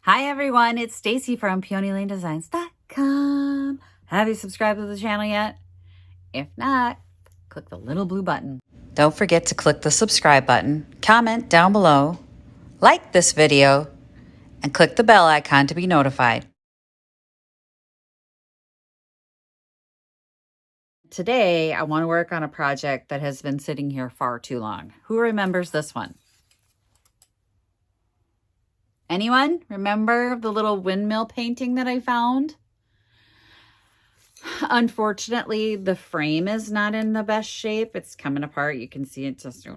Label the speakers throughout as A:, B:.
A: Hi everyone, it's Stacy from PeonyLaneDesigns.com. Have you subscribed to the channel yet? If not, click the little blue button. Don't forget to click the subscribe button, comment down below, like this video, and click the bell icon to be notified. Today, I want to work on a project that has been sitting here far too long. Who remembers this one? Anyone remember the little windmill painting that I found? Unfortunately, the frame is not in the best shape. It's coming apart. You can see it just,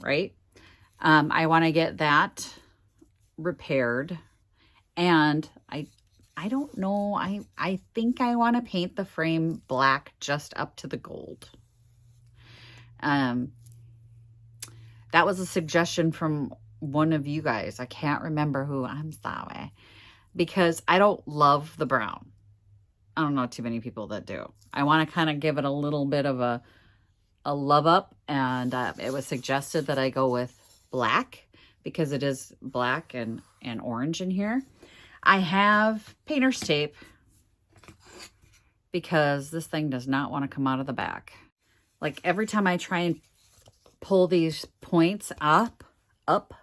A: right? I want to get that repaired. And I don't know. I think I want to paint the frame black just up to the gold. That was a suggestion from one of you guys. I can't remember who. I'm sorry. Because I don't love the brown. I don't know too many people that do. I want to kind of give it a little bit of a love up, and it was suggested that I go with black because it is black and orange in here. I have painter's tape because this thing does not want to come out of the back. Like every time I try and pull these points up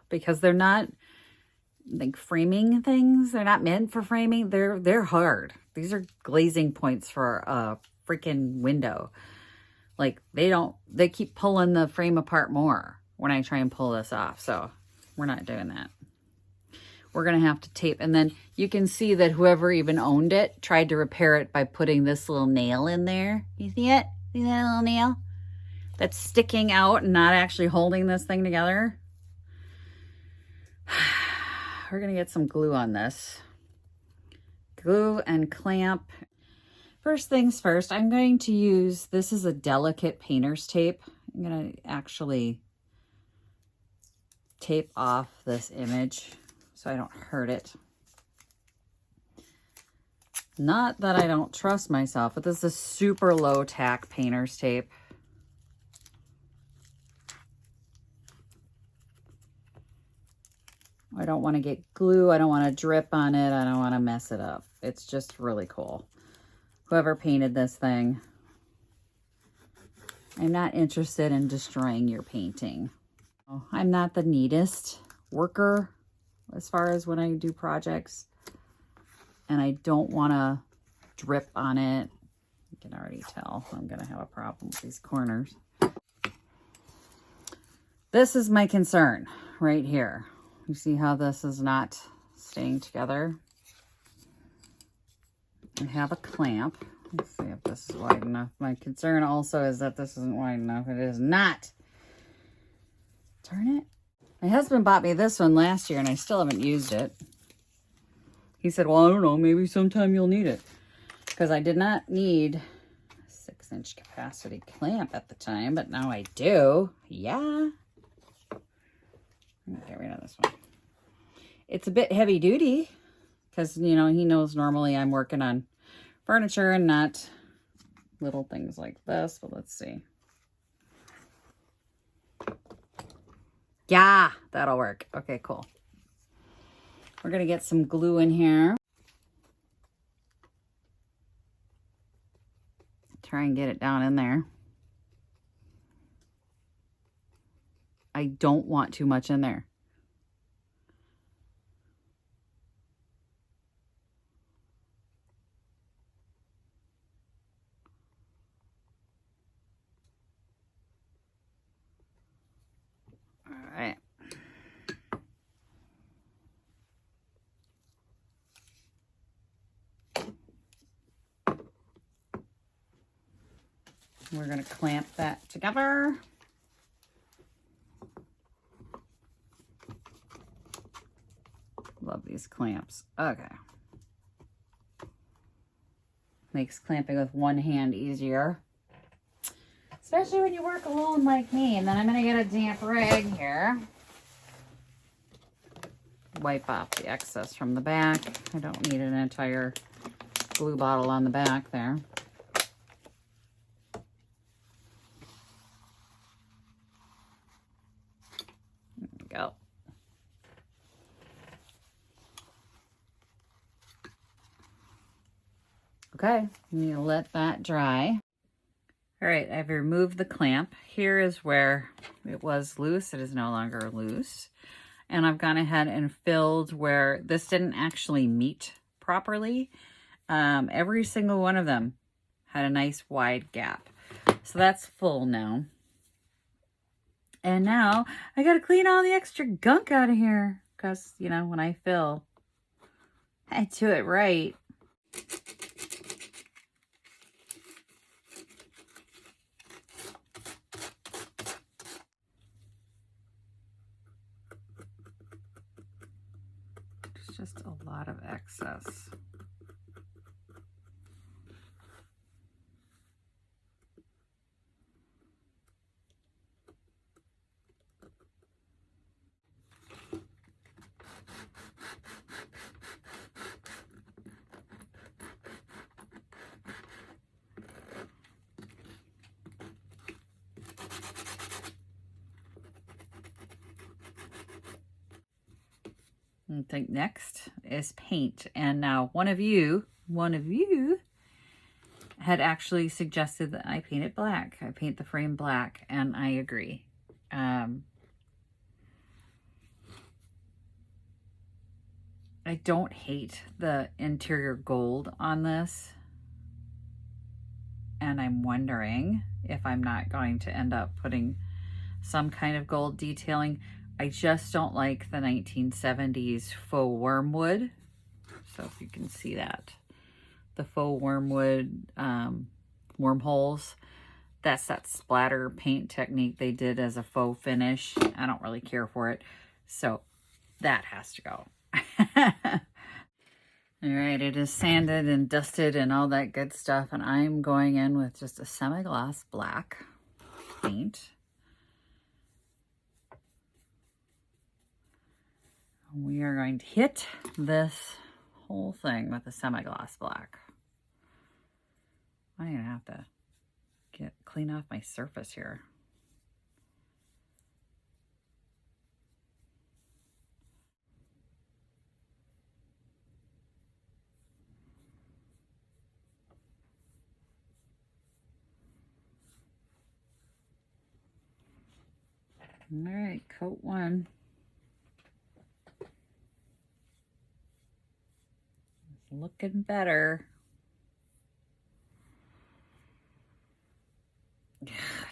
A: because they're not like framing things. They're not meant for framing. They're hard. These are glazing points for a freaking window. Like they keep pulling the frame apart more when I try and pull this off. So we're not doing that. We're going to have to tape. And then you can see that whoever even owned it tried to repair it by putting this little nail in there. You see it? See that little nail? That's sticking out and not actually holding this thing together. We're going to get some glue on this. Glue and clamp. First things first, I'm going to use, this is a delicate painter's tape. I'm going to actually tape off this image so I don't hurt it. Not that I don't trust myself, but this is super low tack painter's tape. I don't want to get glue. I don't want to drip on it. I don't want to mess it up. It's just really cool. Whoever painted this thing, I'm not interested in destroying your painting. I'm not the neatest worker as far as when I do projects, and I don't want to drip on it. You can already tell I'm going to have a problem with these corners. This is my concern right here. You see how this is not staying together? I have a clamp. Let's see if this is wide enough. My concern also is that this isn't wide enough. It is not. Darn it. My husband bought me this one last year and I still haven't used it. He said, well, I don't know, maybe sometime you'll need it. Because I did not need a 6-inch capacity clamp at the time, but now I do. Yeah. I'm gonna get rid of this one. It's a bit heavy duty because, you know, he knows normally I'm working on furniture and not little things like this, but let's see. Yeah, that'll work. Okay, cool. We're going to get some glue in here. Try and get it down in there. I don't want too much in there. All right. We're going to clamp that together. Love these clamps. Okay. Makes clamping with one hand easier. Especially when you work alone like me. And then I'm going to get a damp rag here. Wipe off the excess from the back. I don't need an entire glue bottle on the back there. There we go. Okay, I'm gonna let that dry. All right, I've removed the clamp. Here is where it was loose. It is no longer loose. And I've gone ahead and filled where this didn't actually meet properly. Every single one of them had a nice wide gap. So that's full now. And now I got to clean all the extra gunk out of here. Because, you know, when I fill, I do it right. It's just a lot of excess. I think next is paint. And now one of you had actually suggested that I paint it black. I paint the frame black, and I agree. I don't hate the interior gold on this. And I'm wondering if I'm not going to end up putting some kind of gold detailing. I just don't like the 1970s faux wormwood. So if you can see that, the faux wormwood wormholes, that's that splatter paint technique they did as a faux finish. I don't really care for it. So that has to go. All right, it is sanded and dusted and all that good stuff. And I'm going in with just a semi-gloss black paint. We are going to hit this whole thing with a semi-gloss black. I'm gonna have to clean off my surface here. All right, coat one. It's looking better.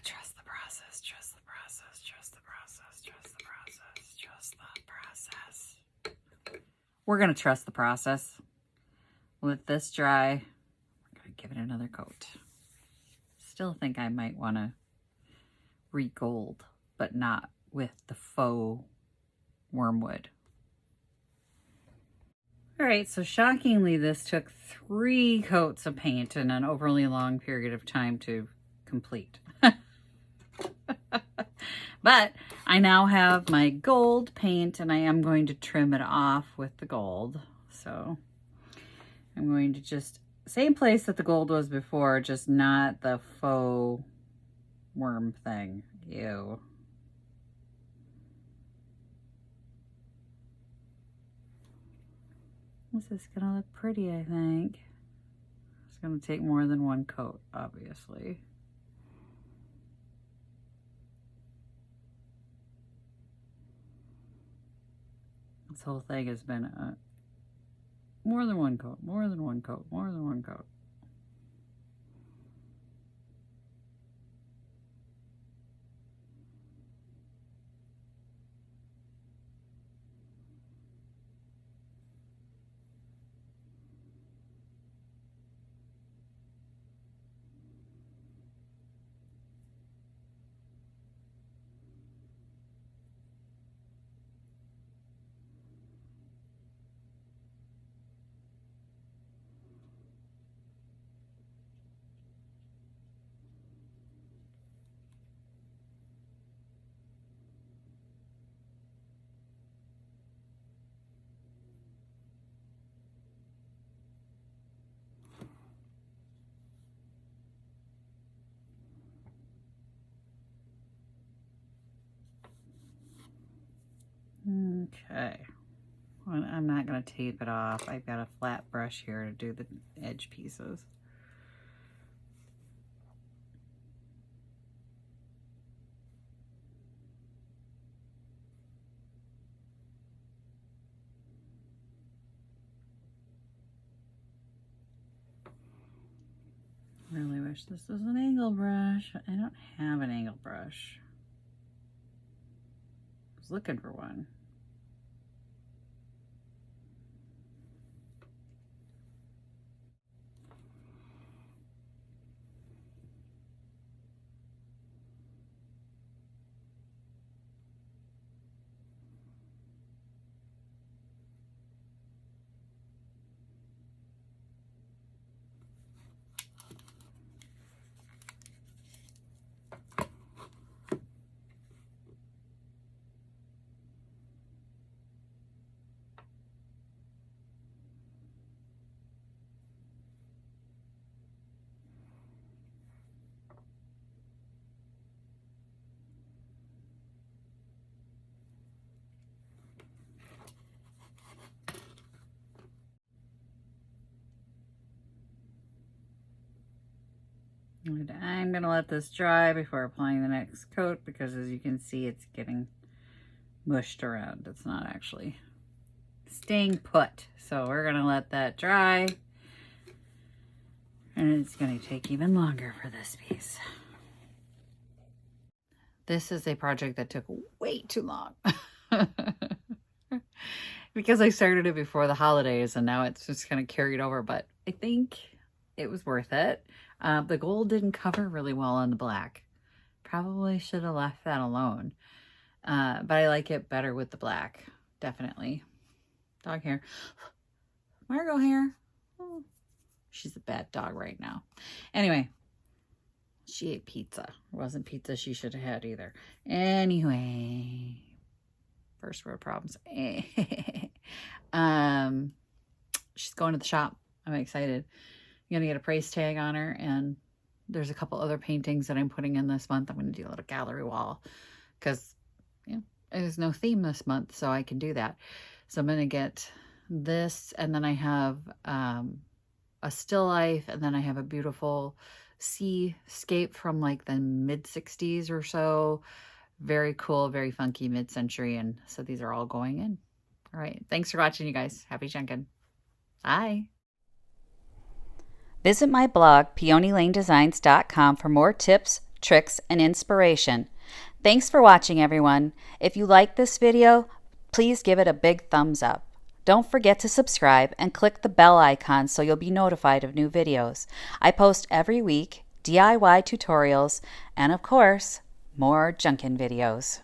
A: Trust the process, trust the process, trust the process, trust the process, trust the process. We're going to trust the process. Let this dry. We're going to give it another coat. Still think I might want to re-gold, but not with the faux wormwood. All right, so shockingly, this took 3 coats of paint in an overly long period of time to complete. But I now have my gold paint, and I am going to trim it off with the gold. So I'm going to just, same place that the gold was before, just not the faux worm thing. Ew. This is gonna look pretty, I think. It's gonna take more than one coat, obviously. This whole thing has been more than one coat, more than one coat, more than one coat. Okay, I'm not going to tape it off. I've got a flat brush here to do the edge pieces. Really wish this was an angle brush. I don't have an angle brush. I was looking for one. And I'm going to let this dry before applying the next coat because as you can see it's getting mushed around. It's not actually staying put. So we're going to let that dry. And it's going to take even longer for this piece. This is a project that took way too long. Because I started it before the holidays and now it's just kind of carried over. But I think it was worth it. The gold didn't cover really well on the black. Probably should have left that alone. But I like it better with the black. Definitely. Dog hair. Margot hair. Oh, she's a bad dog right now. Anyway. She ate pizza. It wasn't pizza she should have had either. Anyway. First world problems. She's going to the shop. I'm excited. I'm going to get a price tag on her, and there's a couple other paintings that I'm putting in this month. I'm going to do a little gallery wall because there's no theme this month, so I can do that. So I'm going to get this, and then I have a still life, and then I have a beautiful seascape from like the mid-60s or so. Very cool, very funky mid-century, and so these are all going in. All right, thanks for watching, you guys. Happy chunkin'. Bye.
B: Visit my blog, peonylanedesigns.com, for more tips, tricks, and inspiration. Thanks for watching, everyone. If you like this video, please give it a big thumbs up. Don't forget to subscribe and click the bell icon so you'll be notified of new videos. I post every week, DIY tutorials, and of course, more junkin' videos.